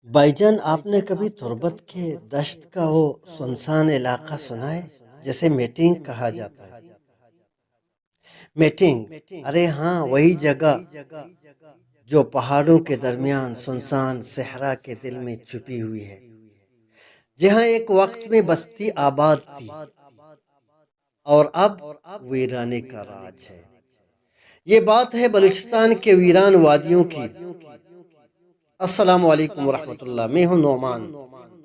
بھائی جان، آپ نے کبھی تربت کے دشت کا وہ سنسان علاقہ سنا ہے جسے میٹنگ کہا جاتا ہے؟ میٹنگ، ارے ہاں، وہی جگہ جو پہاڑوں کے درمیان سنسان صحرا کے دل میں چھپی ہوئی ہے، جہاں ایک وقت میں بستی آباد تھی اور اب ویرانے کا راج ہے۔ یہ بات ہے بلوچستان کے ویران وادیوں کی۔ السلام علیکم ورحمۃ اللہ، میں ہوں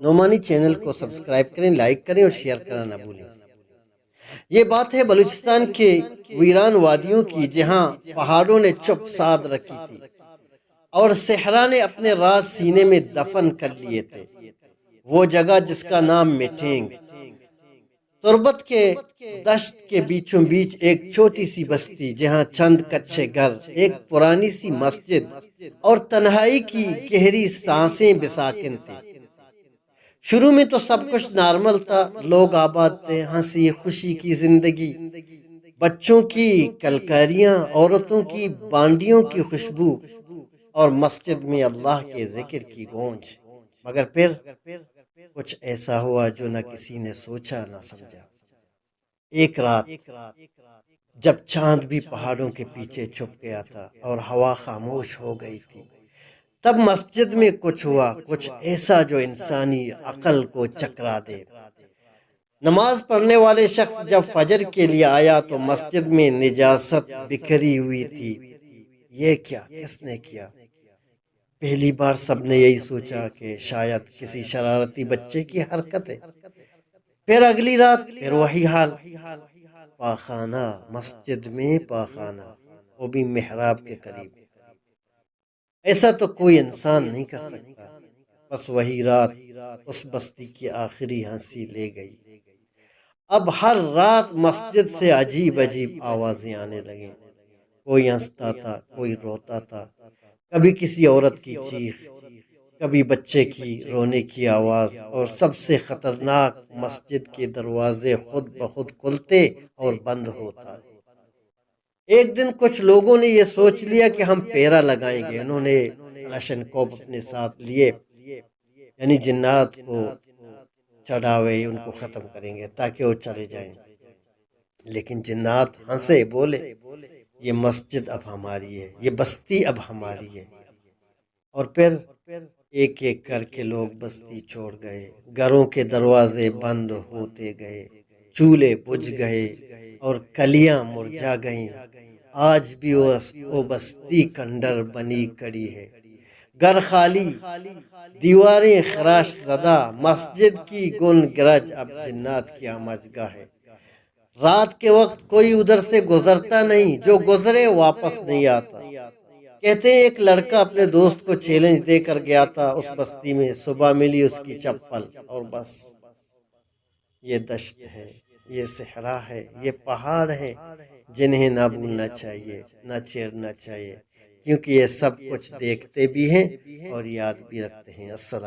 نعمانی چینل کو سبسکرائب کریں، لائک کریں اور شیئر کرنا نہ بھولیں۔ یہ بات ہے بلوچستان کے ویران وادیوں کی، جہاں پہاڑوں نے چپ سادھ رکھی تھی اور صحرا نے اپنے راز سینے میں دفن کر لیے تھے۔ وہ جگہ جس کا نام میٹنگ، تربت کے دشت کے بیچوں بیچ ایک چھوٹی سی بستی، جہاں چند کچے گھر، ایک پرانی سی مسجد اور تنہائی کی گہری سانسیں بساکن تھے۔ شروع میں تو سب کچھ نارمل تھا، لوگ آباد تھے، ہنسی خوشی کی زندگی، بچوں کی کلکاریاں، عورتوں کی بانڈیوں کی خوشبو اور مسجد میں اللہ کے ذکر کی گونج۔ مگر پھر کچھ ایسا ہوا جو نہ کسی نے سوچا نہ سمجھا۔ ایک رات جب چاند بھی پہاڑوں کے پیچھے چھپ گیا تھا اور ہوا خاموش ہو گئی تھی، تب مسجد میں کچھ ہوا، کچھ ایسا جو انسانی عقل کو چکرا دے۔ نماز پڑھنے والے شخص جب فجر کے لیے آیا تو مسجد میں نجاست بکھری ہوئی تھی۔ یہ کیا؟ کس نے کیا؟ پہلی بار سب نے یہی سوچا کہ شاید کسی شرارتی بچے کی حرکت ہے۔ پھر اگلی رات پھر وہی حال، پاخانہ، مسجد میں پاخانہ، وہ بھی محراب کے قریب۔ ایسا تو کوئی انسان نہیں کر سکتا۔ بس وہی رات اس بستی کی آخری ہنسی لے گئی۔ اب ہر رات مسجد سے عجیب عجیب آوازیں آنے لگیں۔ کوئی ہنستا تھا، کوئی روتا تھا، کبھی کسی عورت کی چیخ، کبھی بچے کی رونے کی آواز، اور سب سے خطرناک، مسجد کے دروازے خود بخود کھلتے اور بند ہوتا۔ ایک دن کچھ لوگوں نے یہ سوچ لیا کہ ہم پیرا لگائیں گے۔ انہوں نے کلاشنکوف اپنے ساتھ لیے، یعنی جنات کو چڑھاوے، ان کو ختم کریں گے تاکہ وہ چلے جائیں۔ لیکن جنات ہنسے، بولے یہ مسجد اب ہماری ہے، یہ بستی اب ہماری ہے۔ اور پھر ایک ایک کر کے لوگ بستی چھوڑ گئے، گھروں کے دروازے بند ہوتے گئے، چولہے بجھ گئے اور کلیاں مرجھا گئیں۔ آج بھی وہ بستی کھنڈر بنی کڑی ہے، گھر خالی، دیواریں خراش زدہ، مسجد کی گن گرج اب جنات کی آماجگاہ ہے۔ رات کے وقت کوئی ادھر سے گزرتا نہیں، جو گزرے واپس نہیں آتا۔ کہتے ہیں ایک لڑکا اپنے دوست کو چیلنج دے کر گیا تھا اس بستی میں، صبح ملی اس کی چپل، اور بس۔ یہ دشت ہے، یہ صحرا ہے، یہ پہاڑ ہے جنہیں نہ بھولنا چاہیے، نہ چھیڑنا چاہیے، کیونکہ یہ سب کچھ دیکھتے بھی ہیں اور یاد بھی رکھتے ہیں۔ السلام